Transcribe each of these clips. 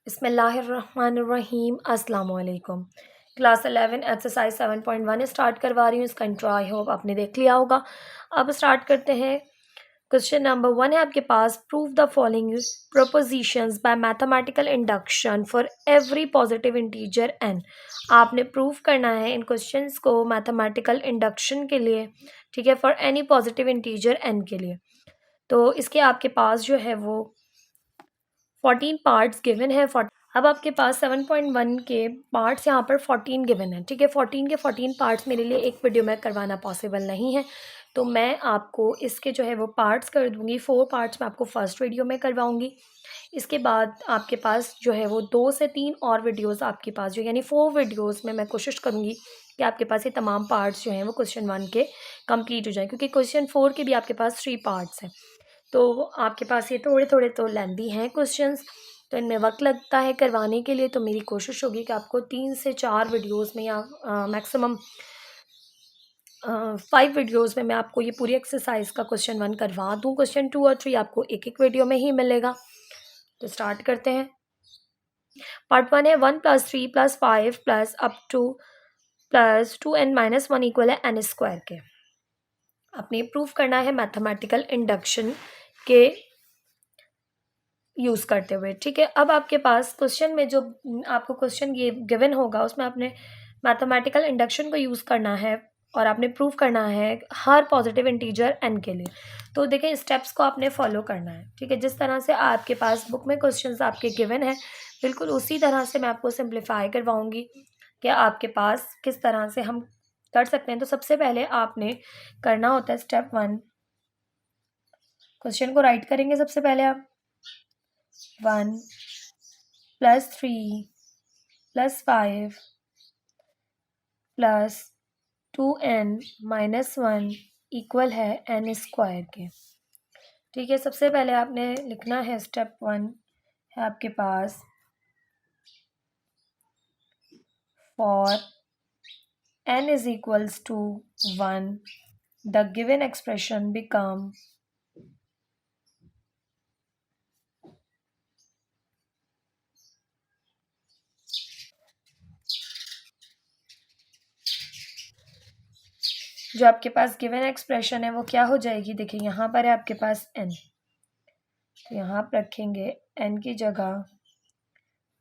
बिस्मिल्लाहिर्रहमानिर्रहीम अस्सलाम वालेकुम। क्लास 11 एक्सरसाइज 7.1 स्टार्ट करवा रही हूँ। इसका इंट्रो आई होप आपने देख लिया होगा। अब स्टार्ट करते हैं। क्वेश्चन नंबर 1 है आपके पास, prove the following propositions by mathematical induction for every positive integer n. आपने प्रूव करना है इन क्वेश्चंस को मैथमेटिकल इंडक्शन के लिए, ठीक है, for any positive integer n के लिए। तो इसके आपके पास जो है वो 14 पार्ट्स गिवन है। अब आपके पास 7.1 के पार्ट्स यहाँ पर 14 गिवन है, ठीक है। 14 के 14 पार्ट्स मेरे लिए एक वीडियो में करवाना पॉसिबल नहीं है, तो मैं आपको इसके जो है वो पार्ट्स कर दूँगी। 4 पार्ट्स मैं आपको फर्स्ट वीडियो में करवाऊँगी। इसके बाद आपके पास जो है वो 2 से 3 और वीडियोज़ आपके पास जो यानी 4 वीडियोज़ में मैं कोशिश करूँगी कि आपके पास ये तमाम पार्ट्स जो हैं वो क्वेश्चन 1 के कंप्लीट हो जाएँ, क्योंकि क्वेश्चन 4 के भी आपके पास 3 पार्ट्स हैं। तो आपके पास ये थोड़े थोड़े तो लेंदी हैं क्वेश्चंस, तो इनमें वक्त लगता है करवाने के लिए। तो मेरी कोशिश होगी कि आपको 3 से 4 वीडियोस में या मैक्सिमम 5 वीडियोस में मैं आपको ये पूरी एक्सरसाइज का क्वेश्चन 1 करवा दूँ। क्वेश्चन 2 और 3 आपको एक एक वीडियो में ही मिलेगा। तो स्टार्ट करते हैं। पार्ट 1 है 1 + 3 + 5 + अप टू +2n - 1 इक्वल है n स्क्वायर के। आपने प्रूफ करना है मैथमेटिकल इंडक्शन के यूज़ करते हुए, ठीक है। अब आपके पास क्वेश्चन में जो आपको क्वेश्चन ये गिवन होगा उसमें आपने मैथमेटिकल इंडक्शन को यूज़ करना है और आपने प्रूव करना है हर पॉजिटिव इंटीजर n के लिए। तो देखें, स्टेप्स को आपने फॉलो करना है, ठीक है। जिस तरह से आपके पास बुक में क्वेश्चंस आपके गिवन है, बिल्कुल उसी तरह से मैं आपको सिंप्लीफाई करवाऊँगी कि आपके पास किस तरह से हम कर सकते हैं। तो सबसे पहले आपने करना होता है स्टेप 1, क्वेश्चन को राइट करेंगे सबसे पहले आप 1 + 3 + 5 + 2n - 1 इक्वल है n स्क्वायर के, ठीक है। सबसे पहले आपने लिखना है स्टेप 1 है आपके पास, for n = 1 the given expression become जो आपके पास गिवन एक्सप्रेशन है वो क्या हो जाएगी। देखिए यहाँ पर है आपके पास n, तो यहाँ आप रखेंगे n की जगह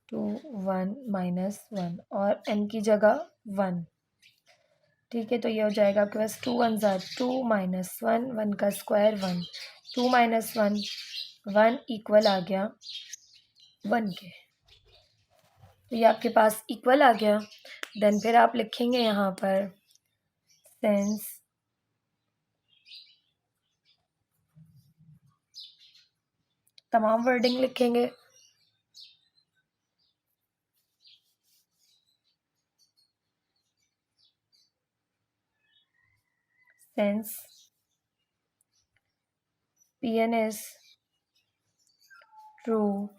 2 1 - 1 और n की जगह 1, ठीक है। तो ये हो जाएगा आपके पास 2 1 2 - 1 1 का स्क्वायर 1 2 - 1 1 इक्वल आ गया 1 के। तो ये आपके पास इक्वल आ गया। देन फिर आप लिखेंगे यहाँ पर सेंस तमाम वर्डिंग लिखेंगे। Sense Pn is true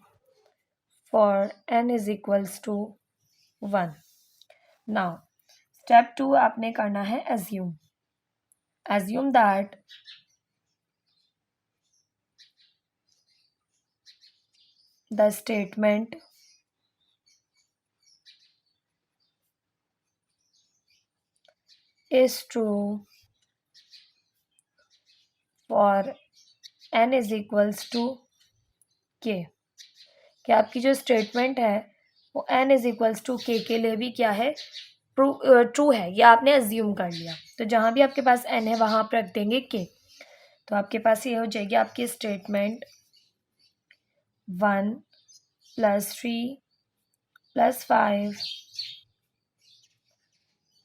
for n = 1। Now step 2 आपने करना है assume that the statement is true for n = k। कि आपकी जो स्टेटमेंट है वो n = k के लिए भी क्या है, ट्रू है। ये आपने अज्यूम कर लिया। तो जहाँ भी आपके पास n है वहाँ आप रख देंगे k। तो आपके पास ये हो जाएगी आपकी स्टेटमेंट 1 + 3 + 5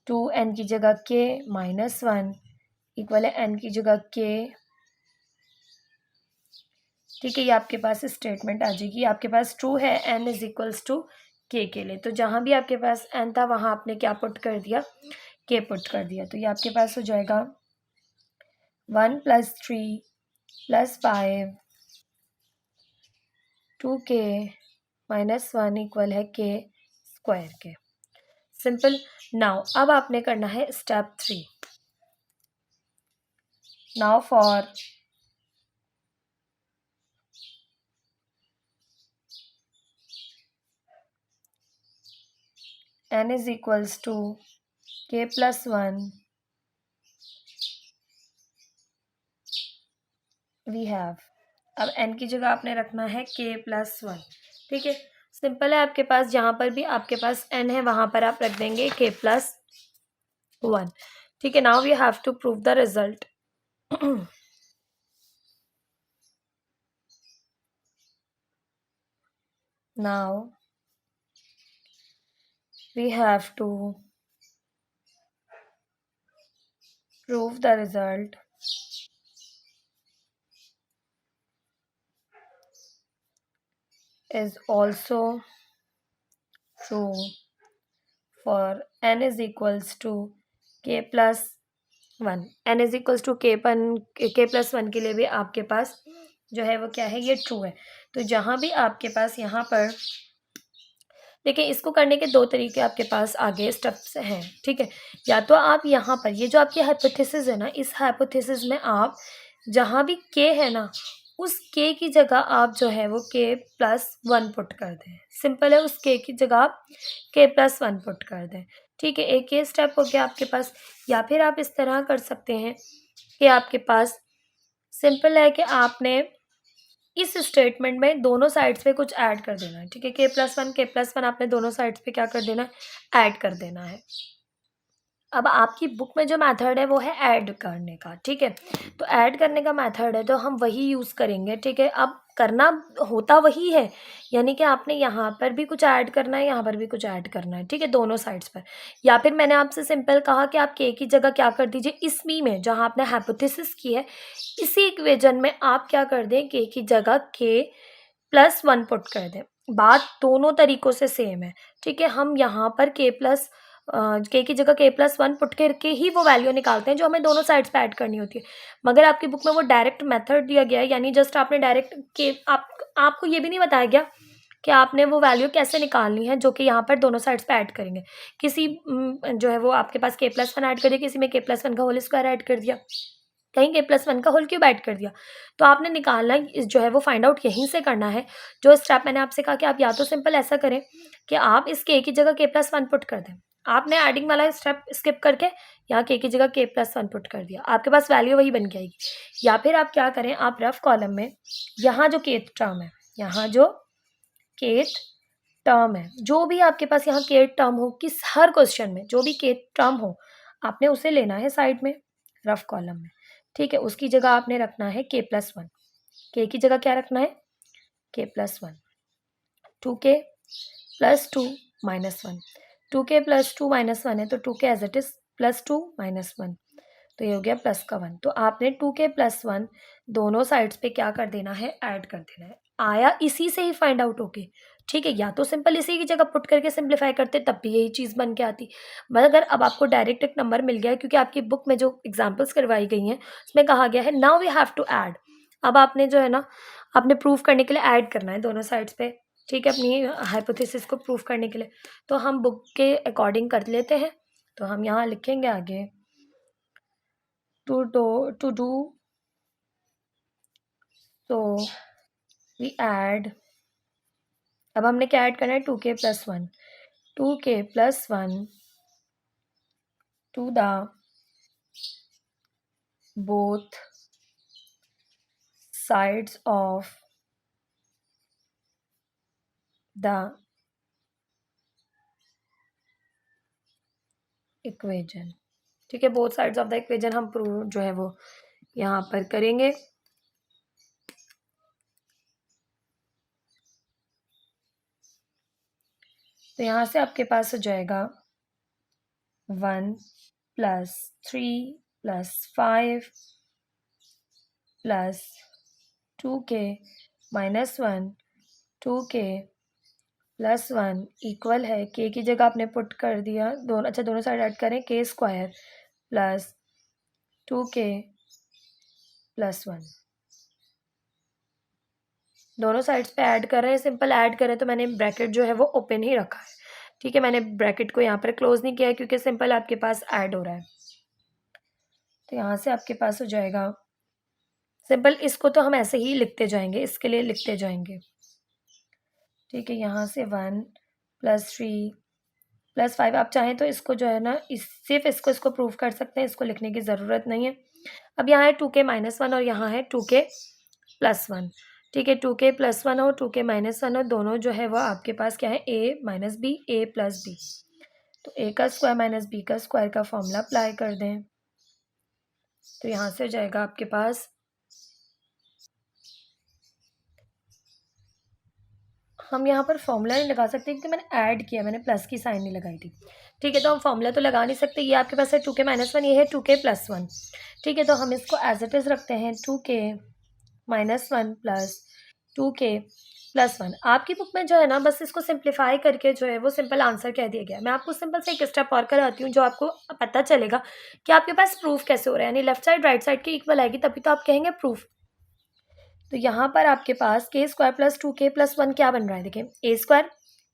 2n की जगह k - 1 इक्वल है n की जगह k, ठीक है। ये आपके पास स्टेटमेंट आ जाएगी। आपके पास ट्रू है n = k के लिए। तो जहाँ भी आपके पास n था वहाँ आपने क्या पुट कर दिया, k पुट कर दिया। तो ये आपके पास हो जाएगा 1 + 3 + 5 2k - 1 इक्वल है k स्क्वायर के। सिंपल। नाउ अब आपने करना है step 3। Now for n is equals to k+1 we have. अब n की जगह आपने रखना है k+1। ठीक है, सिंपल है, आपके पास जहाँ पर भी आपके पास n है वहाँ पर आप रख देंगे k+1। ठीक है, now we have to prove the result. now we have to prove the result is also true for n is equals to k+1। n is equals to k+1 के लिए भी आपके पास जो है वो क्या है, ये ट्रू है। तो जहाँ भी आपके पास यहाँ पर देखिए, इसको करने के दो तरीके आपके पास आगे स्टेप्स हैं। ठीक है, या तो आप यहाँ पर ये जो आपकी हाइपोथेसिस है ना, इस हाइपोथेसिस में आप जहाँ भी k है ना, उस k की जगह आप जो है वो k+1 पुट कर दें। सिंपल है, उस k की जगह आप k+1 पुट कर दें। ठीक है, एक ये स्टेप हो गया आपके पास। या फिर आप इस तरह कर सकते हैं कि आपके पास सिंपल है कि आपने इस स्टेटमेंट में दोनों साइड्स पे कुछ ऐड कर देना है। ठीक है, k+1 आपने दोनों साइड्स पे क्या कर देना है, ऐड कर देना है। अब आपकी बुक में जो मेथड है वो है ऐड करने का। ठीक है, तो ऐड करने का मेथड है तो हम वही यूज़ करेंगे। ठीक है, अब करना होता वही है, यानी कि आपने यहाँ पर भी कुछ ऐड करना है, यहाँ पर भी कुछ ऐड करना है। ठीक है, दोनों साइड्स पर। या फिर मैंने आपसे सिंपल कहा कि आप k की जगह क्या कर दीजिए, इस मी में जहाँ आपने हाइपोथेसिस की है, इसी इक्वेशन में आप क्या कर दें, k की जगह k+1 पुट कर दें। बात दोनों तरीकों से सेम है। ठीक है, हम यहाँ पर k की जगह k+1 पुट करके ही वो वैल्यू निकालते हैं जो हमें दोनों साइड्स पे ऐड करनी होती है। मगर आपकी बुक में वो डायरेक्ट मेथड दिया गया है, यानी जस्ट आपने डायरेक्ट के आपको ये भी नहीं बताया गया कि आपने वो वैल्यू कैसे निकालनी है जो कि यहाँ पर दोनों साइड्स पे ऐड करेंगे। किसी जो है वो आपके पास k+1 ऐड कर दिया, किसी में k+1 का होल स्क्वायर ऐड कर दिया, कहीं k+1 का होल क्यूब ऐड कर दिया। तो आपने निकालना जो है वो फाइंड आउट यहीं से करना है। जो स्टेप मैंने आपसे कहा कि आप या तो सिंपल ऐसा करें कि आप इस k की जगह k+1 पुट कर दें। आपने एडिंग वाला स्टेप स्किप करके यहाँ k की जगह k+1 पुट कर दिया, आपके पास वैल्यू वही बन के आएगी। या फिर आप क्या करें, आप रफ कॉलम में यहाँ जो kth टर्म है, यहाँ जो kth टर्म है, जो भी आपके पास यहाँ kth टर्म हो, किस हर क्वेश्चन में जो भी kth टर्म हो, आपने उसे लेना है साइड में रफ कॉलम में। ठीक है, उसकी जगह आपने रखना है k+1। k की जगह क्या रखना है, k+1। 2k+2 -1, 2k+2 -1 है तो 2k एज इट इज +2 -1, तो ये हो गया प्लस का 1। तो आपने 2k+1 दोनों साइड्स पे क्या कर देना है, ऐड कर देना है। आया इसी से ही फाइंड आउट होके। ठीक है, या तो सिंपल इसी की जगह पुट करके सिंप्लीफाई करते तब भी यही चीज़ बन के आती। मगर अब आपको डायरेक्ट एक नंबर मिल गया है, क्योंकि आपकी बुक में जो एग्जाम्पल्स करवाई गई हैं उसमें कहा गया है now we have to add. अब आपने जो है ना, आपने प्रूव करने के लिए ऐड करना है दोनों साइड्स पे। ठीक है, अपनी हाइपोथेसिस को प्रूव करने के लिए। तो हम बुक के अकॉर्डिंग कर लेते हैं। तो हम यहाँ लिखेंगे आगे to do so we add। अब हमने क्या ऐड करना है, 2k+1 to the both sides of the equation. ठीक है, both sides of the equation हम प्रूव जो है वो यहाँ पर करेंगे। तो यहाँ से आपके पास हो जाएगा 1 + 3 + 5 + 2k - 1 2k + 1 इक्वल है k की जगह आपने पुट कर दिया दोनों। अच्छा, दोनों साइड ऐड करें, k² + 2k + 1 दोनों साइड्स पे ऐड कर रहे हैं। सिंपल ऐड करें तो मैंने ब्रैकेट जो है वो ओपन ही रखा है। ठीक है, मैंने ब्रैकेट को यहाँ पर क्लोज नहीं किया है क्योंकि सिंपल आपके पास ऐड हो रहा है। तो यहाँ से आपके पास हो जाएगा सिंपल, इसको तो हम ऐसे ही लिखते जाएंगे, इसके लिए लिखते जाएंगे। ठीक है, यहाँ से 1 + 3 +5 आप चाहें तो इसको जो है ना सिर्फ इसको प्रूव कर सकते हैं, इसको लिखने की ज़रूरत नहीं है। अब यहाँ है 2k-1 और यहाँ है 2k+1, ठीक है। 2k+1 और 2k-1 और दोनों जो है वो आपके पास क्या है, a-b a+b। तो a का स्क्वायर माइनस b का स्क्वायर का फॉर्मूला अप्लाई कर दें, तो यहाँ से हो जाएगा आपके पास, हम यहाँ पर फॉर्मूला नहीं लगा सकते क्योंकि मैंने ऐड किया, मैंने प्लस की साइन नहीं लगाई थी, ठीक है। तो हम फॉर्मूला तो लगा नहीं सकते। ये आपके पास है 2k-1, ये है 2k+1, ठीक है। तो हम इसको एज इट इज़ रखते हैं 2k-1 प्लस 2k+1। आपकी बुक में जो है ना बस इसको सिंप्लीफाई करके जो है वो सिंपल आंसर कह दिया गया। मैं आपको सिंपल से एक स्टेप और कराती हूँ जो आपको पता चलेगा कि आपके पास प्रूफ कैसे हो रहा है, यानी लेफ्ट साइड राइट साइड की इक्वल आएगी तभी तो आप कहेंगे प्रूफ। तो यहाँ पर आपके पास k² + 2k+1 क्या बन रहा है, देखिए a²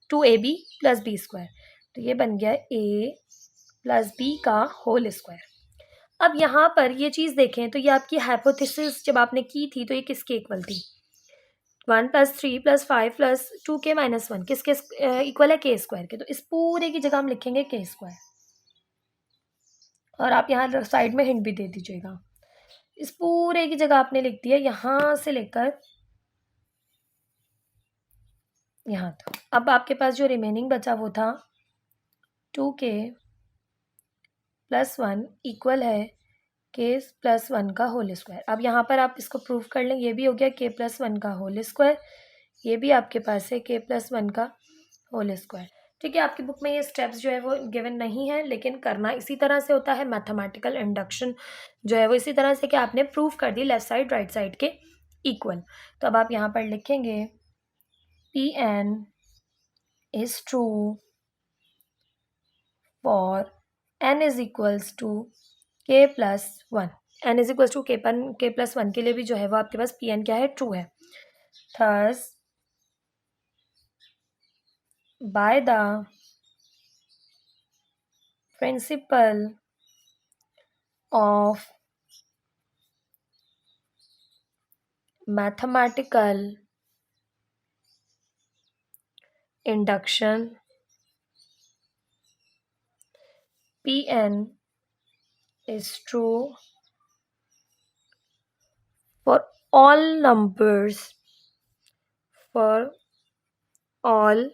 2ab + b², तो ये बन गया a + b का होल स्क्वायर। अब यहाँ पर ये चीज़ देखें तो ये आपकी हाइपोथेसिस जब आपने की थी तो ये किसके इक्वल थी, 1 + 3 + 5 + 2k-1 किसके इक्वल है, k² के। तो इस पूरे की जगह हम लिखेंगे k², और आप यहाँ साइड में हिंट भी दे दीजिएगा। इस पूरे की जगह आपने लिख दिया यहाँ से लेकर यहाँ तक। अब आपके पास जो रिमेनिंग बचा वो था 2k+1 इक्वल है k+1 का होल स्क्वायर। अब यहाँ पर आप इसको प्रूव कर लें, ये भी हो गया k+1 का होल स्क्वायर, ये भी आपके पास है k+1 का होल स्क्वायर, ठीक है। आपकी बुक में ये स्टेप्स जो है वो गिवन नहीं है, लेकिन करना इसी तरह से होता है। मैथमेटिकल इंडक्शन जो है वो इसी तरह से कि आपने प्रूव कर दी लेफ्ट साइड राइट साइड के इक्वल। तो अब आप यहाँ पर लिखेंगे Pn is true for n is equals to k+1। n is equals to k+1 के लिए भी जो है वो आपके पास Pn क्या है, ट्रू है। Thus by the principle of mathematical induction, Pn is true for all numbers, for all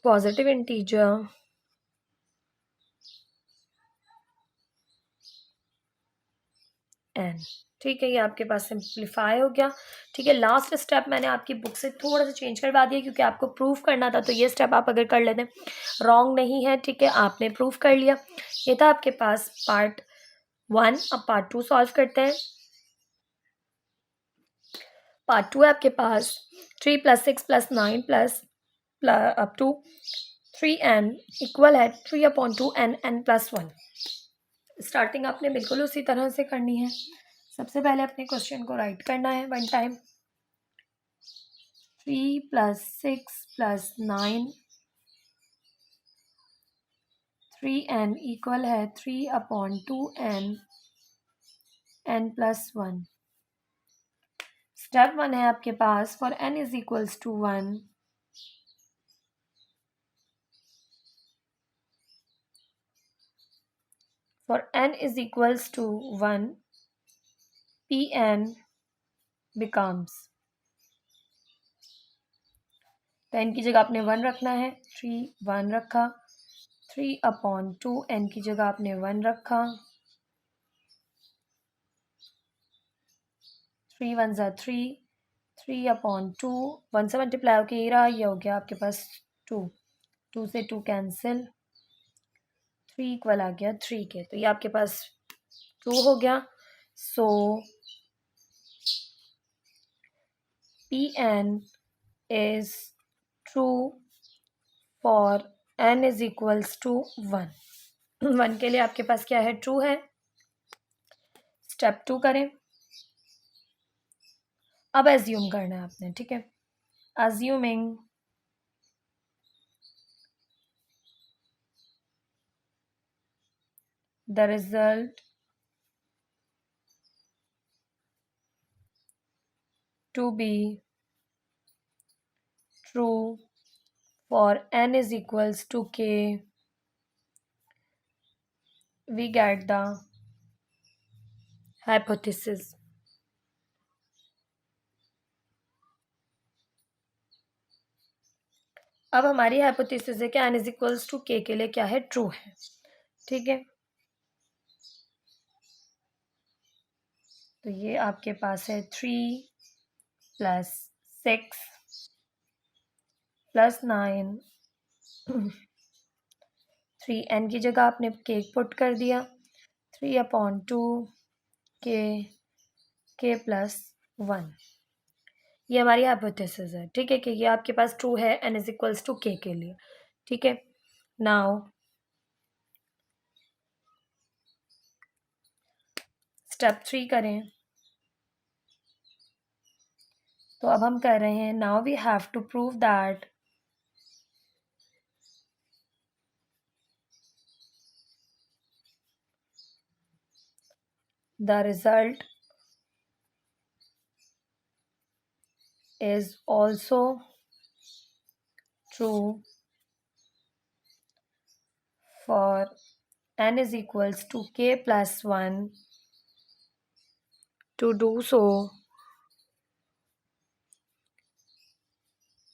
positive integer n, ठीक है। ये आपके पास सिंप्लीफाई हो गया, ठीक है। लास्ट स्टेप मैंने आपकी बुक से थोड़ा सा चेंज करवा दिया क्योंकि आपको प्रूफ करना था, तो ये स्टेप आप अगर कर लेते रॉन्ग नहीं है, ठीक है। आपने प्रूफ कर लिया, ये था आपके पास पार्ट 1। अब पार्ट 2 सॉल्व करते हैं। पार्ट 2 है आपके पास 3 + 6 + 9 अप टू 3n इक्वल है 3/2n n+1। स्टार्टिंग आपने बिल्कुल उसी तरह से करनी है। सबसे पहले अपने क्वेश्चन को राइट करना है वन टाइम। 3 + 6 + 9 3n इक्वल है 3/2n n+1। स्टेप 1 है आपके पास for n is equals to 1, for n is equals to 1 Pn becomes, तो n की जगह आपने 1 रखना है, 3 1 रखा, 3/2 n की जगह आपने 1 रखा, 3 1 ज़ा 3, 3/2 1 से मल्टीप्लाई होकर ये रहा, ये हो गया आपके पास 2, 2 से 2 कैंसिल, 3 इक्वल आ गया 3 के, तो ये आपके पास 2 हो गया। So Pn is true for n is equals to 1। 1 के लिए आपके पास क्या है, ट्रू है। स्टेप 2 करें। अब एज्यूम करना है आपने, ठीक है। Assuming the result to be true for n is equals to k, we get the hypothesis. अब हमारी हाइपोथेसिस है कि n is equals to k के लिए क्या है, ट्रू है। ठीक है, तो ये आपके पास है 3 + 6 + 9 3n की जगह आपने k पुट कर दिया, 3/2 k + 1। ये हमारी हाइपोथेसिस है। ठीक है, कि ये आपके पास ट्रू है n is equals to k के लिए। ठीक है, नाउ स्टेप 3 करें। तो अब हम कर रहे हैं, now we have to prove that the result is also true for n is equals to k + 1. To do so,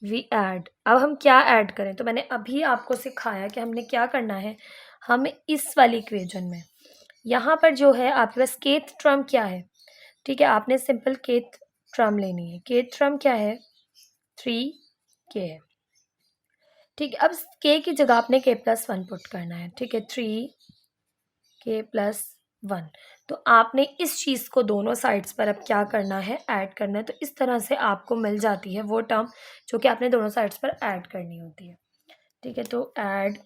we add। अब हम क्या ऐड करें, तो मैंने अभी आपको सिखाया कि हमने क्या करना है। हम इस वाली इक्वेशन में यहाँ पर जो है आपके पास केथ टर्म क्या है। ठीक है, आपने सिंपल केथ टर्म लेनी है। केथ टर्म क्या है, 3k है। ठीक है, अब k की जगह आपने k + 1 पुट करना है। ठीक है, 3k + 1। तो आपने इस चीज़ को दोनों साइड्स पर अब क्या करना है, ऐड करना है। तो इस तरह से आपको मिल जाती है वो टर्म जो कि आपने दोनों साइड्स पर ऐड करनी होती है। ठीक है, तो add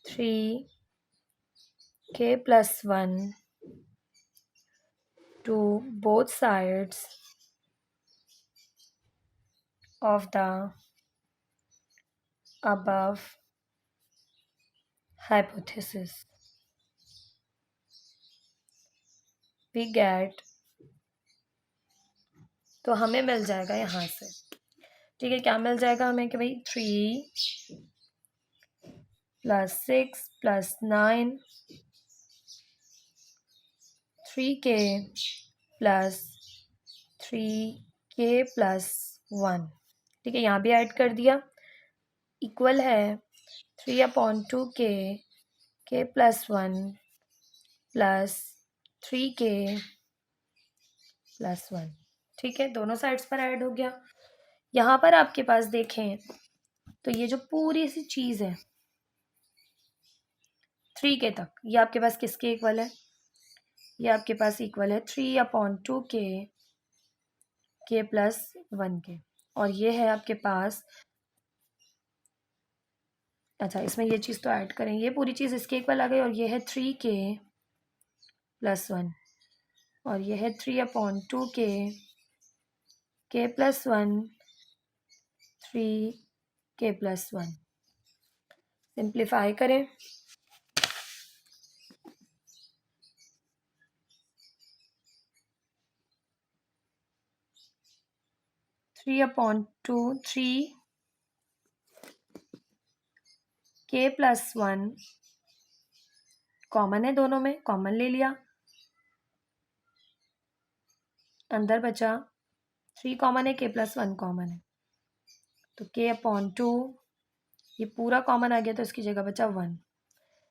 3k + 1 to both sides of the above hypothesis, we get। तो हमें मिल जाएगा यहाँ से। ठीक है, क्या मिल जाएगा हमें कि भाई 3 + 6 + 9 3k + 3k + 1। ठीक है, यहाँ भी ऐड कर दिया, इक्वल है 3/2k k + 1 + 3k + 1। ठीक है, दोनों साइड्स पर ऐड हो गया। यहाँ पर आपके पास देखें तो ये जो पूरी सी चीज़ है 3k तक, ये आपके पास किसके इक्वल है, ये आपके पास इक्वल है 3/2k k + 1 के। और ये है आपके पास, अच्छा इसमें ये चीज़ तो ऐड करें, ये पूरी चीज़ इसके इक्वल आ गई। और ये है 3k + 1 और ये है 3/2k k + 1 3k + 1। सिंप्लीफाई करें, 3/2 3k + 1 कॉमन है, दोनों में कॉमन ले लिया, अंदर बचा 3 कॉमन है, k + 1 कॉमन है, तो k/2 ये पूरा कॉमन आ गया, तो इसकी जगह बचा 1।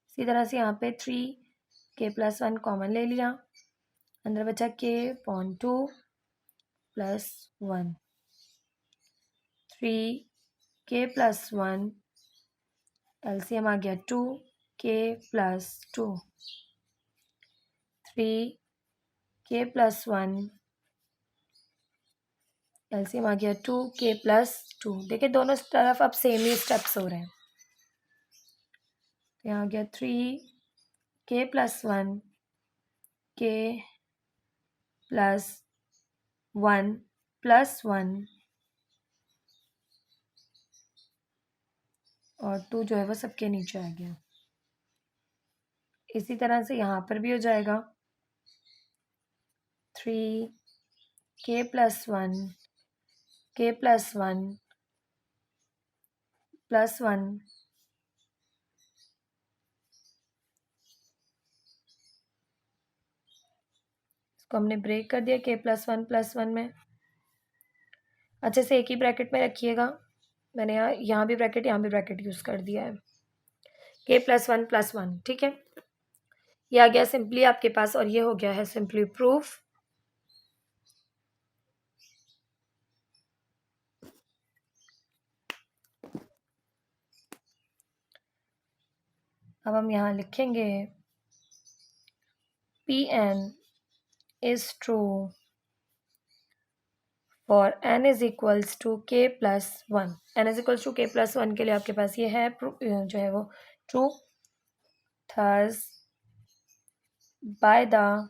इसी तरह से यहाँ पे 3k + 1 कॉमन ले लिया, अंदर बचा k/2 + 1 3k + 1 एलसीएम आ गया 2k + 2 3k + 1 एलसीएम आ गया 2k + 2। देखिए दोनों तरफ अब सेम ही स्टेप्स हो रहे हैं। तो यहाँ आ गया 3k + 1 k + 1 + 1 और 2 जो है वो सबके नीचे आ गया। इसी तरह से यहाँ पर भी हो जाएगा 3k + 1 k +1 इसको हमने ब्रेक कर दिया k+1 में। अच्छे से एक ही ब्रैकेट में रखिएगा। मैंने यहाँ भी ब्रैकेट यहाँ भी ब्रैकेट यूज़ कर दिया है। k+1 ठीक है, ये आ गया सिंपली आपके पास और ये हो गया है सिंपली प्रूफ। अब हम यहाँ लिखेंगे Pn is true for n is equals to k+1। n is equals to k+1 के लिए आपके पास ये है जो है वो true. Thus by the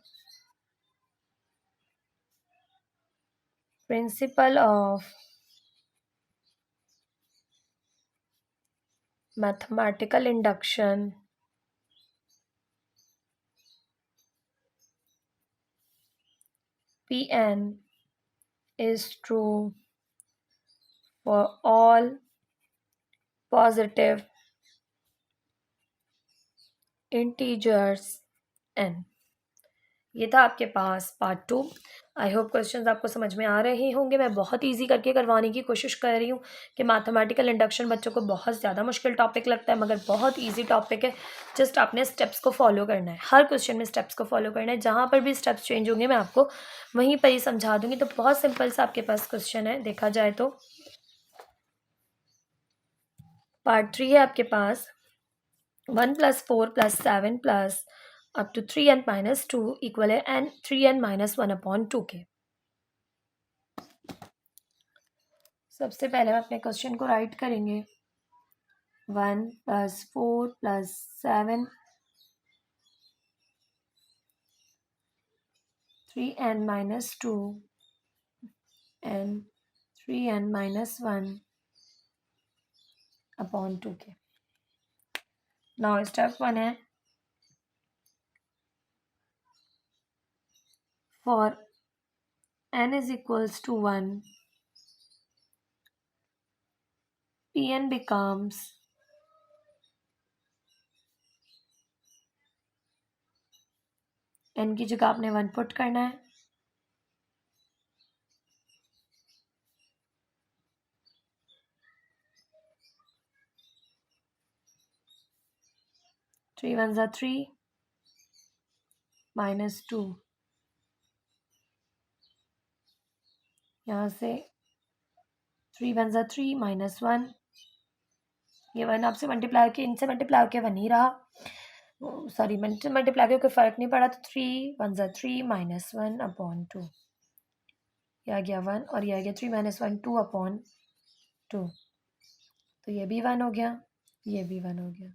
principle of mathematical induction, Pn is true for all positive integers n। ये था आपके पास पार्ट 2। आई होप क्वेश्चंस आपको समझ में आ रहे होंगे। मैं बहुत इजी करके करवाने की कोशिश कर रही हूँ कि मैथमेटिकल इंडक्शन बच्चों को बहुत ज़्यादा मुश्किल टॉपिक लगता है, मगर बहुत इजी टॉपिक है। जस्ट आपने स्टेप्स को फॉलो करना है, हर क्वेश्चन में स्टेप्स को फॉलो करना है। जहाँ पर भी स्टेप्स चेंज होंगे मैं आपको वहीं पर ही समझा दूँगी। तो बहुत सिंपल सा आपके पास क्वेश्चन है, देखा जाए तो पार्ट 3 है आपके पास। 1 + 4 + 7 + up to 3n - 2 इक्वल है n 3n - 1/2 के। सबसे पहले हम अपने क्वेश्चन को राइट करेंगे। 1 + 4 + 7 3n - 2 and 3n - 1/2 के। नाउ स्टेप 1 है for n is equals to 1 Pn becomes n की जगह आपने 1 पुट करना है। थ्री 1 ज़ा 3 -2, यहाँ से 3 1 ज़ा 3 -1, ये 1 आपसे मल्टीप्लाई होकर इनसे मल्टीप्लाई होकर 1 ही रहा। सॉरी, मल्टीप्लाई के कोई फ़र्क नहीं पड़ा। तो 3 1 ज़ा 3 -1/2, ये आ गया 1 और ये आ गया 3 - 1 2/2। तो ये भी 1 हो गया, ये भी 1 हो गया।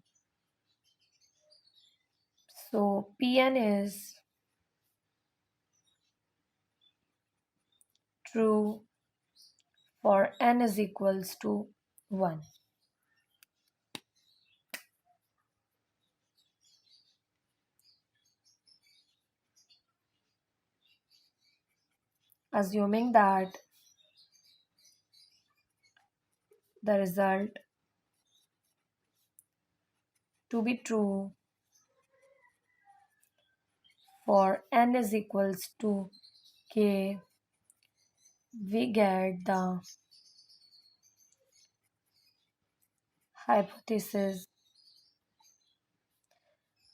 So Pn is true for n is equals to 1। Assuming that the result to be true for n is equals to k, we get the hypothesis।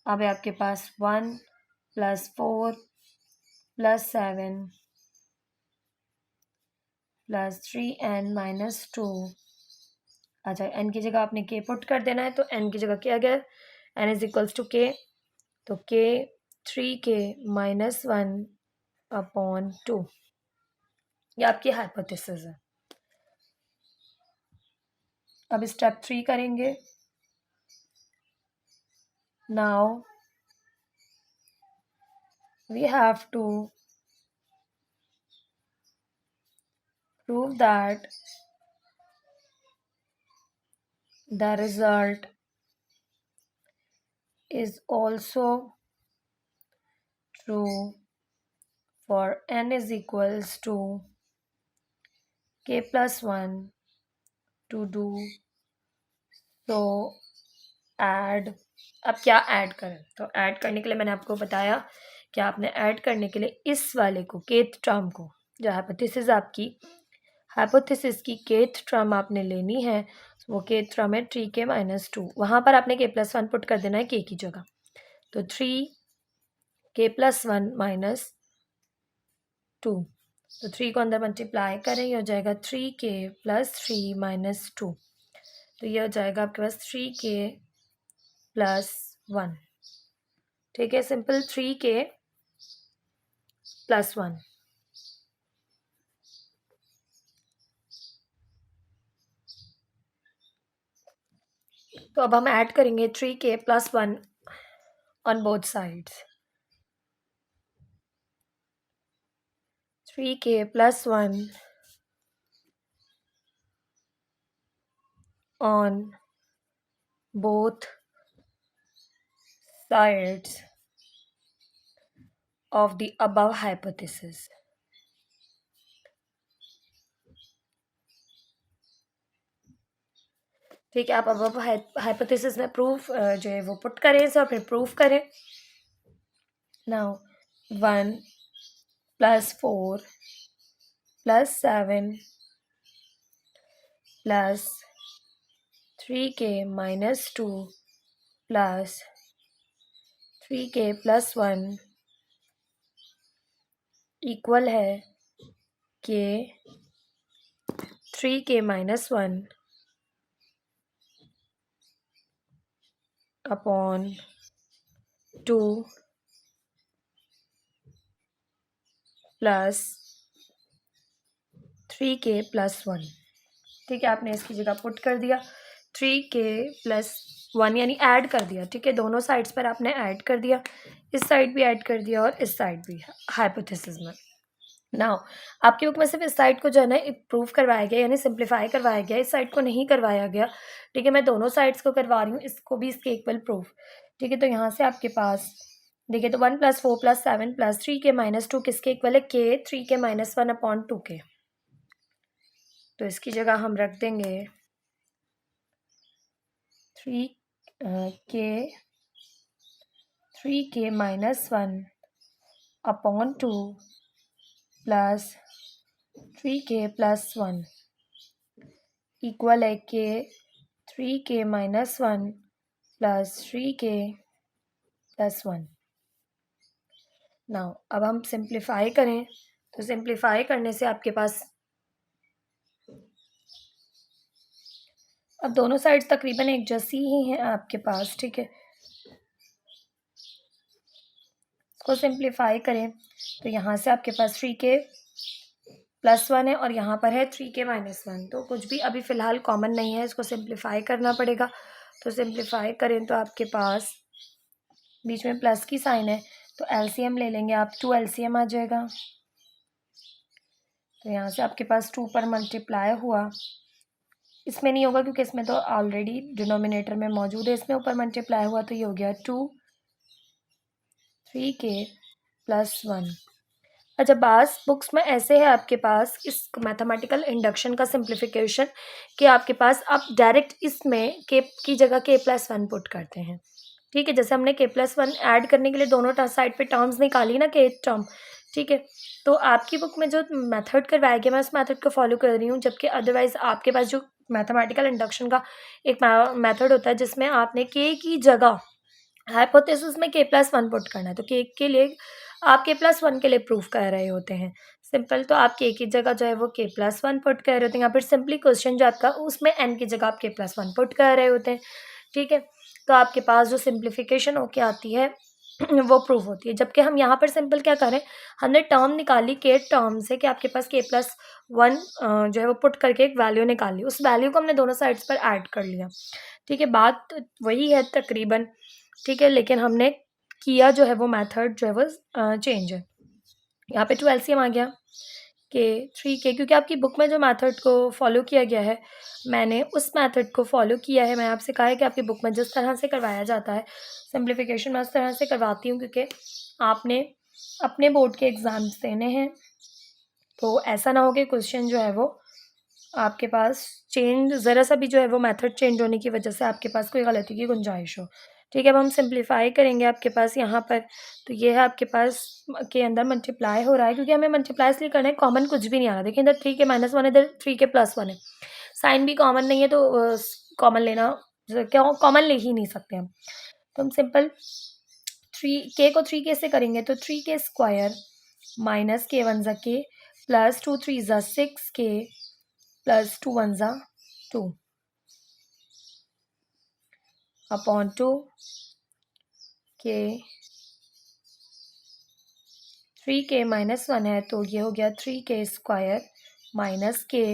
अब है आपके पास 1 + 4 + 7 + 3n - 2। अच्छा, n की जगह आपने k पुट कर देना है। तो n की जगह क्या गया, n is equals to k, तो k 3k - 1/2, ये आपकी हाइपोथेसिस है। अब स्टेप 3 करेंगे। Now we have to prove that the result is also true for n is equals to k+1 to do तो ऐड। अब क्या ऐड करें, तो ऐड करने के लिए मैंने आपको बताया कि आपने ऐड करने के लिए इस वाले को kth टर्म को, जो हाइपोथेसिस आपकी हाइपोथेसिस की kth टर्म आपने लेनी है, वो kth टर्म है 3k-2। वहाँ पर आपने k+1 पुट कर देना है k की जगह, तो 3k+1 - 2, तो 3 को अंदर मल्टीप्लाई करें, ये हो जाएगा 3k+3 - 2, तो ये हो जाएगा आपके पास 3k+1। ठीक है, सिंपल 3k+1। तो अब हम ऐड करेंगे 3k+1 on both sides. 3k+1 on both sides of the above hypothesis। ठीक है, आप अब हाइपोथेसिस में प्रूफ जो है वो पुट करें इसे और फिर प्रूफ करें। नाउ 1 + 4 + 7 + 3k - 2 + 3k+1 इक्वल है k 3k - 1 अपॉन 2 + 3k+1। ठीक है, आपने इसकी जगह पुट कर दिया 3k+1 यानी ऐड कर दिया। ठीक है, दोनों साइड्स पर आपने ऐड कर दिया, इस साइड भी ऐड कर दिया और इस साइड भी हाइपोथेसिस में। नाउ आपकी बुक में सिर्फ इस साइड को जो है ना प्रूफ करवाया गया यानी सिंप्लीफाई करवाया गया, इस साइड को नहीं करवाया गया। ठीक है, मैं दोनों साइड्स को करवा रही हूँ, इसको भी इसके इक्वल प्रूफ। ठीक है, तो यहाँ से आपके पास देखिए, तो 1 + 4 + 7 + 3k - 2 किसके इक्वल है, k 3k - 1 अपॉन 2k। तो इसकी जगह हम रख देंगे 3k - 1 अपॉन 2 + 3k+1 इक्वल है k 3k - 1 + 3k+1। नाउ अब हम सिंप्लीफाई करें, तो सिंप्लीफाई करने से आपके पास अब दोनों साइड्स तकरीबन एक जैसी ही हैं आपके पास। ठीक है, इसको सिंप्लीफाई करें तो यहाँ से आपके पास 3k+1 है और यहाँ पर है 3k - 1, तो कुछ भी अभी फ़िलहाल कॉमन नहीं है, इसको सिंप्लीफाई करना पड़ेगा। तो सिंप्लीफाई करें तो आपके पास बीच में प्लस की साइन है, तो एलसीएम ले लेंगे आप, 2 एलसीएम आ जाएगा। तो यहाँ से आपके पास 2 पर मल्टीप्लाई हुआ, इसमें नहीं होगा क्योंकि इसमें तो ऑलरेडी डिनोमिनेटर में मौजूद है, इसमें ऊपर मल्टीप्लाई हुआ तो ये हो गया 2 3k+1। अच्छा, बास बुक्स में ऐसे है आपके पास इस मैथमेटिकल इंडक्शन का सिंप्लीफिकेशन कि आपके पास आप डायरेक्ट इसमें के की जगह k+1 पुट करते हैं। ठीक है, जैसे हमने k+1 ऐड करने के लिए दोनों साइड पे टर्म्स निकाली ना, k टर्म। ठीक है, तो आपकी बुक में जो मेथड करवाया गया मैं उस मेथड को फॉलो कर रही हूँ, जबकि अदरवाइज़ आपके पास जो मैथमेटिकल इंडक्शन का एक मेथड होता है जिसमें आपने k की जगह हाइपोथेसिस में k+1 पुट करना है, तो k के लिए आप k+1 के लिए प्रूफ कर रहे होते हैं। सिंपल, तो आप k की जगह जो है वो k+1 पुट कर रहे होते हैं, या फिर सिंपली क्वेश्चन जो आपका उसमें n की जगह आप k+1 पुट कर रहे होते हैं। ठीक है, तो आपके पास जो सिंप्लीफिकेशन होके आती है वो प्रूफ होती है। जबकि हम यहाँ पर सिंपल क्या करें, हमने टर्म निकाली k टर्म से कि आपके पास k+1 जो है वो पुट करके एक वैल्यू निकाली, उस वैल्यू को हमने दोनों साइड्स पर ऐड कर लिया। ठीक है, बात वही है तकरीबन। ठीक है, लेकिन हमने किया जो है वो मेथड जो है वो चेंज है। यहाँ पे 2 एलसीएम आ गया के 3k, क्योंकि आपकी बुक में जो मेथड को फॉलो किया गया है मैंने उस मेथड को फॉलो किया है। मैं आपसे कहा है कि आपकी बुक में जिस तरह से करवाया जाता है सिंप्लीफिकेशन मैं उस तरह से करवाती हूँ, क्योंकि आपने अपने बोर्ड के एग्ज़ाम्स देने हैं, तो ऐसा ना हो कि क्वेश्चन जो है वो आपके पास चेंज ज़रा सा भी जो है वो मेथड चेंज होने की वजह से आपके पास कोई गलती की गुंजाइश हो। ठीक है, अब हम सिंप्लीफाई करेंगे आपके पास यहाँ पर, तो ये है आपके पास के अंदर मल्टीप्लाई हो रहा है, क्योंकि हमें मल्टीप्लाई इसलिए करना है, कॉमन कुछ भी नहीं आ रहा। देखिए इधर 3 के -1 है, इधर 3 के +1 है, साइन भी कॉमन नहीं है, तो कॉमन लेना क्यों, कॉमन ले ही नहीं सकते हम। तो हम सिंपल 3 के को 3 के से करेंगे, तो 3 के स्क्वायर माइनस के 1 ज़ा के प्लस 2 3 ज़ा 6 के प्लस 2 1 ज़ा 2 अपॉन 2 के 3 के -1 है, तो ये हो गया 3 के स्क्वायर माइनस के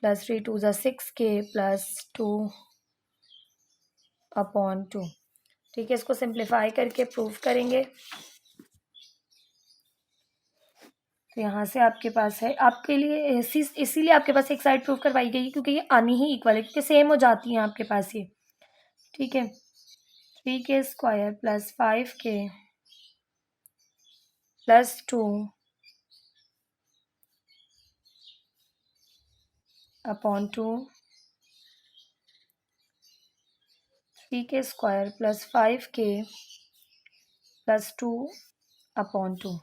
प्लस 3 2 ज़ा 6 के प्लस 2 अपॉन 2। ठीक है, इसको सिंप्लीफाई करके प्रूव करेंगे। तो यहाँ से आपके पास है, आपके लिए इसीलिए आपके पास एक साइड प्रूव करवाई गई, क्योंकि ये आनी ही इक्वल है, क्योंकि सेम हो जाती हैं आपके पास ये। ठीक है, 3 के स्क्वायर प्लस 5 के प्लस 2 अपॉन 2, 3 के स्क्वायर प्लस 5 के plus 2 upon 2।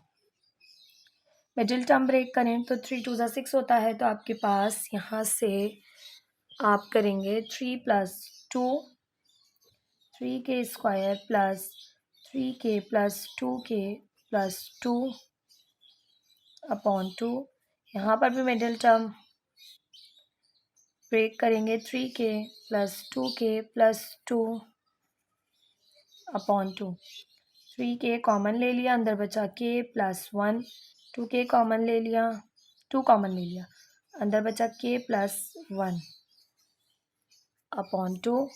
Middle term break करें तो 3 2 ज़ा 6 होता है, तो आपके पास यहाँ से आप करेंगे 3 प्लस 2, 3 के स्क्वायर प्लस 3 के प्लस 2 के प्लस 2 अपॉन 2। यहाँ पर भी मिडिल टर्म ब्रेक करेंगे, 3 के प्लस 2 के प्लस 2 अपॉन 2। 3 के कॉमन ले लिया, अंदर बचा के प्लस 1, 2 के कॉमन ले लिया, 2 कॉमन ले लिया, अंदर बचा के प्लस 1 अपॉन 2।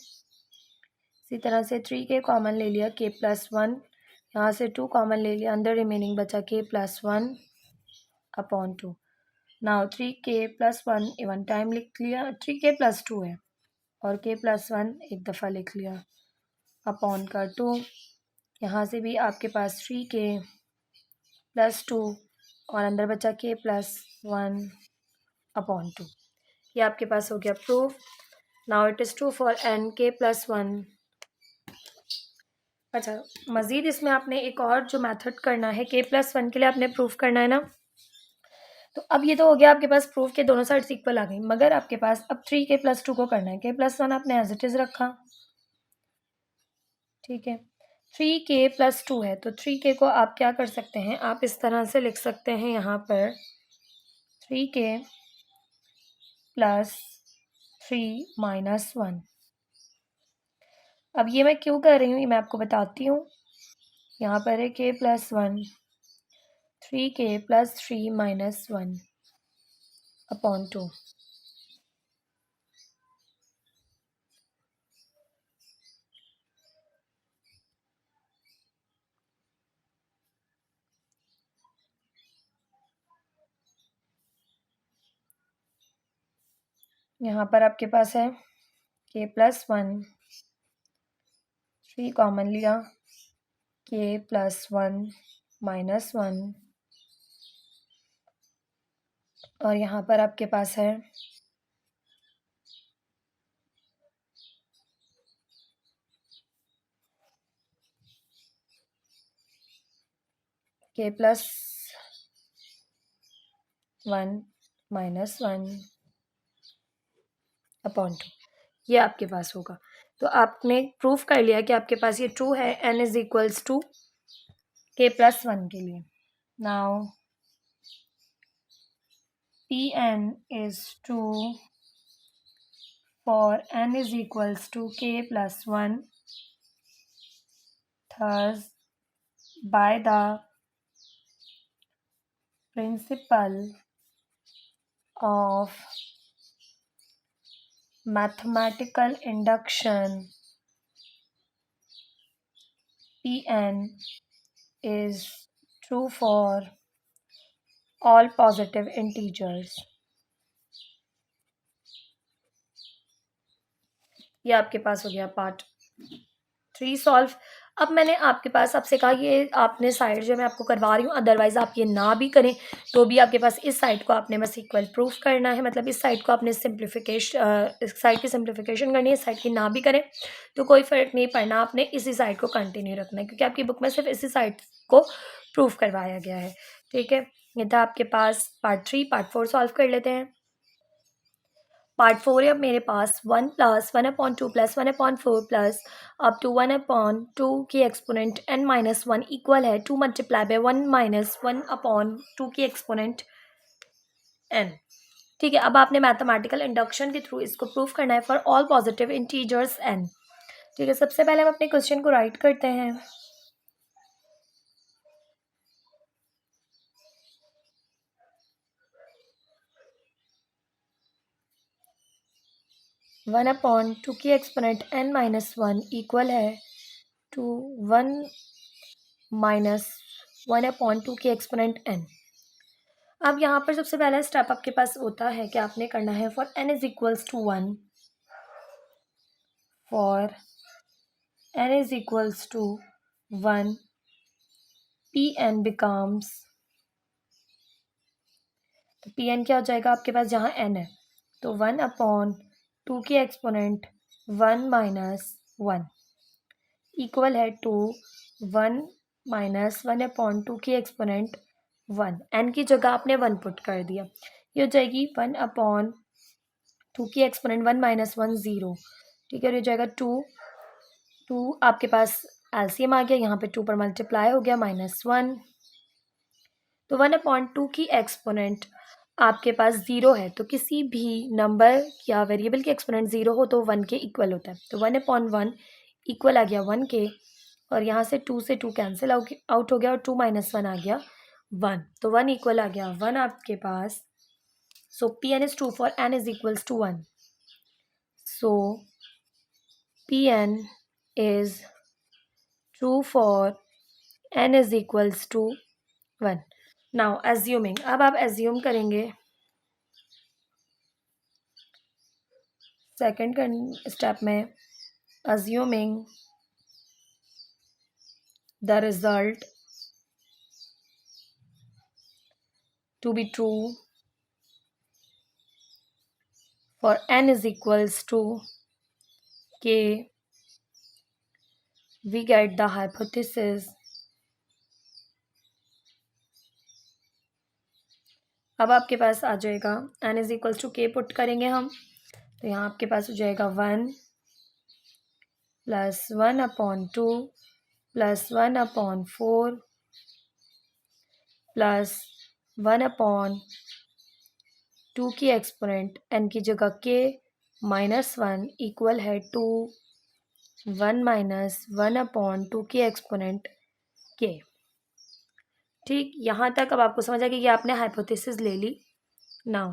इसी तरह से 3 के कॉमन ले लिया, के प्लस 1, यहाँ से 2 कॉमन ले लिया, अंदर रिमेनिंग बचा के प्लस 1 अपॉन 2। नाउ 3 के प्लस 1 वन टाइम लिख लिया, 3 के प्लस 2 है, और के प्लस 1 एक दफ़ा लिख लिया अपॉन का 2। यहाँ से भी आपके पास 3 के प्लस 2 और अंदर बचा के प्लस 1 अपॉन 2। ये आपके पास हो गया proof. Now it is true for N K plus 1। अच्छा, मज़ीद इसमें आपने एक और जो मेथड करना है, के प्लस 1 के लिए आपने प्रूफ करना है ना। तो अब ये तो हो गया आपके पास प्रूफ के दोनों साइड्स इक्वल आ गई, मगर आपके पास अब 3 के प्लस 2 को करना है। के प्लस 1 आपने एज इट इज़ रखा, ठीक है। 3 के प्लस 2 है, तो 3 के को आप क्या कर सकते हैं, आप इस तरह से लिख सकते हैं, यहाँ पर 3 के प्लस 3 माइनस 1। अब ये मैं क्यों कर रही हूँ, ये मैं आपको बताती हूँ। यहाँ पर है के प्लस 1, 3 के प्लस 3 माइनस 1 अपॉन 2। यहाँ पर आपके पास है के प्लस 1, 3 कॉमन लिया, के प्लस 1 माइनस 1, और यहाँ पर आपके पास है के प्लस 1 माइनस 1 अपॉन 2। ये आपके पास होगा। तो आपने प्रूफ कर लिया कि आपके पास ये ट्रू है, n इज इक्वल्स टू के प्लस 1 के लिए। Now Pn is true for n is equals to k plus 1, thus by the principle of mathematical induction, Pn is true for all positive integers। ये आपके पास हो गया part 3 solve. अब मैंने आपके पास आपसे कहा ये आपने साइड जो मैं आपको करवा रही हूँ, अदरवाइज़ आप ये ना भी करें तो भी आपके पास इस साइड को आपने बस इक्वल प्रूफ करना है, मतलब इस साइड को आपने इस साइड की सिंप्लीफिकेशन करनी है, इस साइड की ना भी करें तो कोई फ़र्क नहीं पड़ना, आपने इसी साइड को कंटिन्यू रखना है क्योंकि आपकी बुक में सिर्फ इसी साइड को प्रूफ करवाया गया है। ठीक है, ये था आपके पास पार्ट 3। पार्ट 4 सॉल्व कर लेते हैं। पार्ट 4 है अब मेरे पास 1 plus 1/2 plus 1/4 plus up to 1/2 की एक्सपोनेंट n माइनस 1 इक्वल है 2 मल्टीप्लाई बाय 1 माइनस 1/2 की एक्सपोनेंट n। ठीक है, अब आपने मैथमेटिकल इंडक्शन के थ्रू इसको प्रूफ करना है for all positive integers n। ठीक है, सबसे पहले हम अपने क्वेश्चन को राइट करते हैं। वन अपॉन टू की एक्सपोनेंट n माइनस 1 इक्वल है टू 1 माइनस 1/2 की एक्सपोनेंट n। अब यहाँ पर सबसे पहला स्टेप आपके पास होता है कि आपने करना है for n is equals to 1, for n is equals to 1 Pn becomes, तो Pn क्या हो जाएगा आपके पास जहाँ n है, तो 1/2 की एक्सपोनेंट 1 माइनस 1 इक्वल है टू 1 माइनस 1/2 की एक्सपोनेंट 1। n की जगह आपने 1 पुट कर दिया, ये हो जाएगी 1/2 की एक्सपोनेंट 1 माइनस 1 0। ठीक है, ये हो जाएगा 2 आपके पास एलसीएम आ गया, यहाँ पे 2 पर मल्टीप्लाई हो गया -1, तो 1/2 की एक्सपोनेंट आपके पास 0 है, तो किसी भी नंबर या वेरिएबल की एक्सपोनेंट 0 हो तो 1 के इक्वल होता है, तो 1/1 इक्वल आ गया 1 के, और यहाँ से 2 से 2 कैंसिल आउट हो गया और 2 माइनस 1 आ गया 1, तो 1 इक्वल आ गया 1 आपके पास। So Pn is 2 for n is equals to 1, so Pn is true for n is equals to 1। Now assuming, अब आप assume करेंगे सेकेंड स्टेप में, assuming the result to be true for n is equals to k, we get the hypothesis। अब आपके पास आ जाएगा n is equals to k put करेंगे हम, तो यहाँ आपके पास हो जाएगा 1 प्लस 1/2 प्लस 1/4 प्लस 1/2 की एक्सपोनेंट n की जगह k माइनस 1 इक्वल है टू 1 माइनस 1/2 की एक्सपोनेंट k। ठीक, यहाँ तक अब आपको समझ आ गया कि आपने हाइपोथेसिस ले ली। नाउ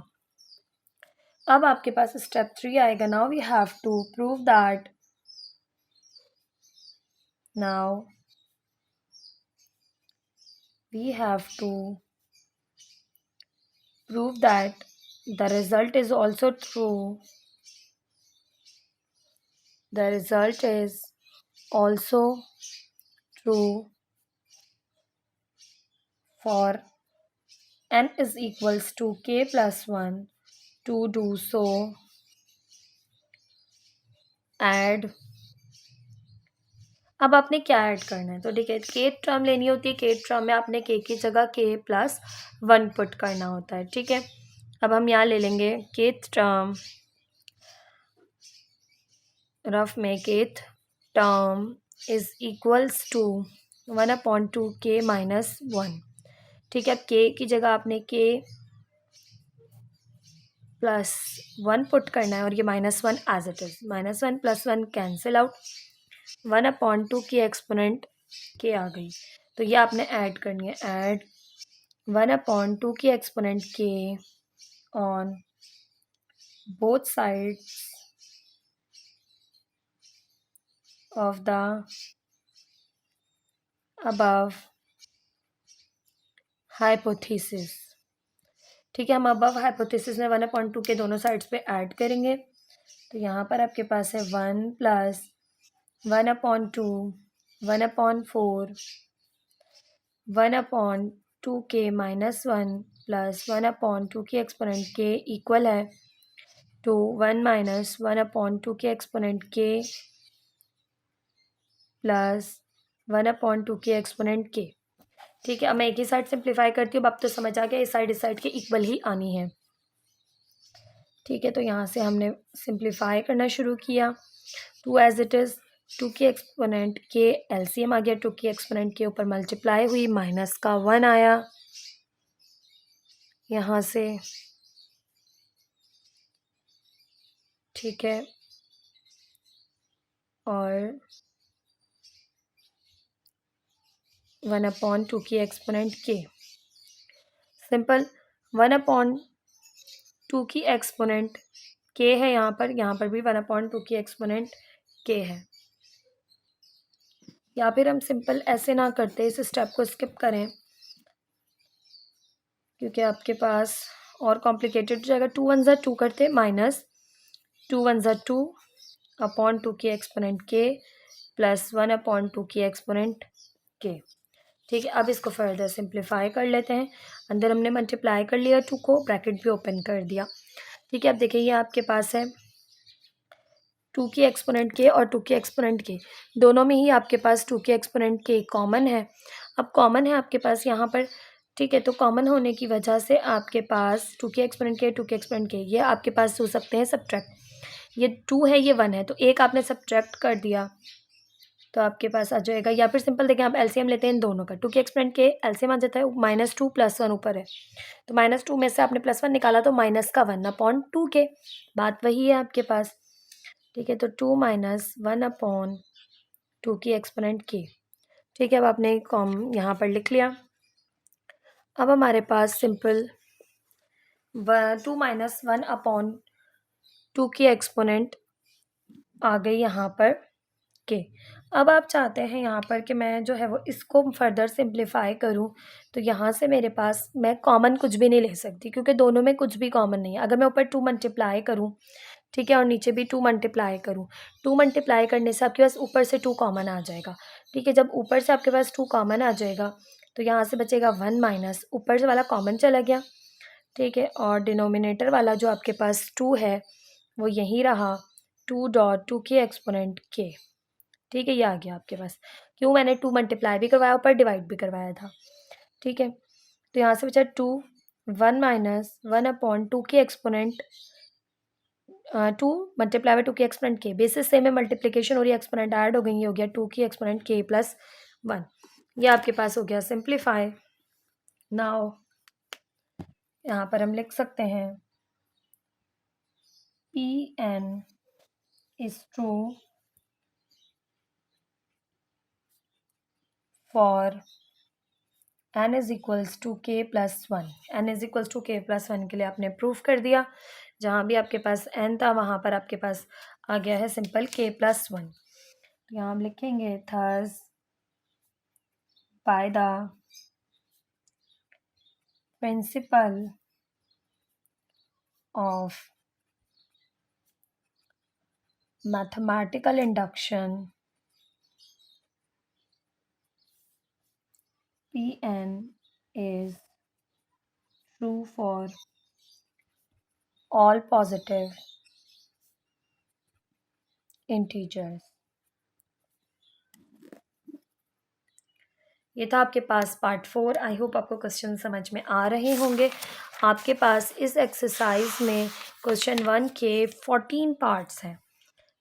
अब आपके पास स्टेप 3 आएगा। Now we have to prove that, now we have to prove that the result is also true, the result is also true for n is equals to k plus 1। to do so, add, अब आपने क्या add करना है, तो ठीक है, के term लेनी होती है, के टर्म में आपने के की जगह के प्लस 1 पुट करना होता है। ठीक है, अब हम यहाँ ले लेंगे केथ टर्म, रफ में kth term is equals to 1/2 K minus 1। ठीक है, अब के की जगह आपने के प्लस 1 पुट करना है और ये -1 as it is, -1 plus 1 cancel out, 1/2 की एक्सपोनेंट के आ गई, तो ये आपने ऐड करनी है, ऐड 1/2 की एक्सपोनेंट के on both sides of the above hypothesis. ठीक है, हम अबव हाइपोथेसिस में 1/2 के दोनों साइड्स पे ऐड करेंगे, तो यहाँ पर आपके पास है 1 plus 1/2, 1/4, 1/2k minus 1 plus 1/2k exponent k equal है to 1 minus 1/2k exponent k plus 1/2k exponent k। ठीक है, अब मैं एक ही साइड सिंप्लीफाई करती हूँ। अब तो समझ आ गया, इस साइड के इक्वल ही आनी है। ठीक है, तो यहाँ से हमने सिंप्लीफाई करना शुरू किया। 2 as it is, 2k exponent k LCM आ गया, 2k एक्सपोनेंट के ऊपर मल्टीप्लाई हुई, माइनस का 1 आया यहाँ से। ठीक है, और 1/2k exponent k simple. 1/2k exponent k है यहाँ पर भी 1/2k एक्सपोनेंट k है। या फिर हम सिंपल ऐसे ना करते, इस स्टेप को स्किप करें क्योंकि आपके पास और कॉम्प्लिकेटेड हो जाएगा। 2 1 2 करते, minus 2 1 2 upon 2k exponent k plus 1/2k exponent k। ठीक है, अब इसको फर्दर सिंप्लीफाई कर लेते हैं। अंदर हमने मल्टीप्लाई कर लिया 2 को, ब्रैकेट भी ओपन कर दिया। ठीक है, अब देखिए ये आपके पास है 2k एक्सपोनेंट k और 2k एक्सपोनेंट k, दोनों में ही आपके पास 2k एक्सपोनेंट k कॉमन है। अब कॉमन है आपके पास यहाँ पर। ठीक है, तो कॉमन होने की वजह से आपके पास 2k exponent k 2k exponent k ये आपके पास हो सकते हैं सब्ट्रैक्ट। ये 2 है, ये 1 है, तो एक आपने सब्ट्रैक्ट कर दिया तो आपके पास आ जाएगा। या फिर सिंपल देखें, आप एलसीएम लेते हैं इन दोनों का। 2k एक्सपोनेंट k एलसीएम आ जाता है -2 + 1 ऊपर है, तो -2 में से आपने +1 निकाला तो माइनस का 1/2k, बात वही है आपके पास। ठीक है, तो 2 - 1/2k एक्सपोनेंट k। ठीक है, अब आपने कॉम यहाँ पर लिख लिया। अब हमारे पास सिंपल 2 - 1/2k एक्सपोनेंट आ गई यहाँ पर के। अब आप चाहते हैं यहाँ पर कि मैं जो है वो इसको फर्दर सिंप्लीफाई करूँ, तो यहाँ से मेरे पास मैं कॉमन कुछ भी नहीं ले सकती क्योंकि दोनों में कुछ भी कॉमन नहीं है। अगर मैं ऊपर 2 मल्टीप्लाई करूँ, ठीक है, और नीचे भी 2 मल्टीप्लाई करूँ, 2 मल्टीप्लाई करने से आपके पास ऊपर से 2 कॉमन आ जाएगा। ठीक है, जब ऊपर से आपके पास 2 कॉमन आ जाएगा तो यहाँ से बचेगा 1 माइनस ऊपर से वाला कॉमन चला गया। ठीक है, और डिनोमिनेटर वाला जो आपके पास 2 है वो यहीं रहा, 2.2k एक्सपोनेंट k। ठीक है, ये आ गया आपके पास। क्यों, मैंने 2 मल्टीप्लाई भी करवाया, ऊपर डिवाइड भी करवाया था। ठीक है, तो यहाँ से बचा 2 1 minus 1/2k exponent 2 multiply by 2k exponent k। Basis same है, मल्टीप्लिकेशन हो रही है, एक्सपोनेंट ऐड हो गई, ये हो गया 2k एक्सपोनेंट k प्लस 1। ये आपके पास हो गया सिंप्लीफाई। नाउ यहाँ पर हम लिख सकते हैं Pn is true for n is equals to k plus 1। n is equals to k plus 1 के लिए आपने प्रूफ कर दिया। जहाँ भी आपके पास n था वहाँ पर आपके पास आ गया है सिंपल k प्लस 1। यहाँ हम लिखेंगे thus by the principle of mathematical induction Pn is true for all positive integers। ये था आपके पास पार्ट 4। आई होप आपको क्वेश्चन समझ में आ रहे होंगे। आपके पास इस एक्सरसाइज में क्वेश्चन 1 के 14 पार्ट्स हैं।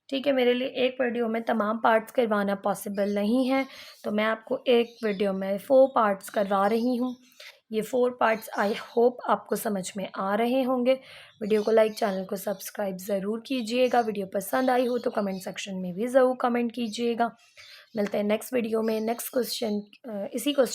ठीक है, मेरे लिए एक वीडियो में तमाम पार्ट्स करवाना पॉसिबल नहीं है, तो मैं आपको एक वीडियो में 4 पार्ट्स करवा रही हूँ। ये 4 पार्ट्स आई होप आपको समझ में आ रहे होंगे। वीडियो को लाइक, चैनल को सब्सक्राइब ज़रूर कीजिएगा। वीडियो पसंद आई हो तो कमेंट सेक्शन में भी ज़रूर कमेंट कीजिएगा। मिलते हैं नेक्स्ट वीडियो में नेक्स्ट क्वेश्चन इसी क्वेश्चन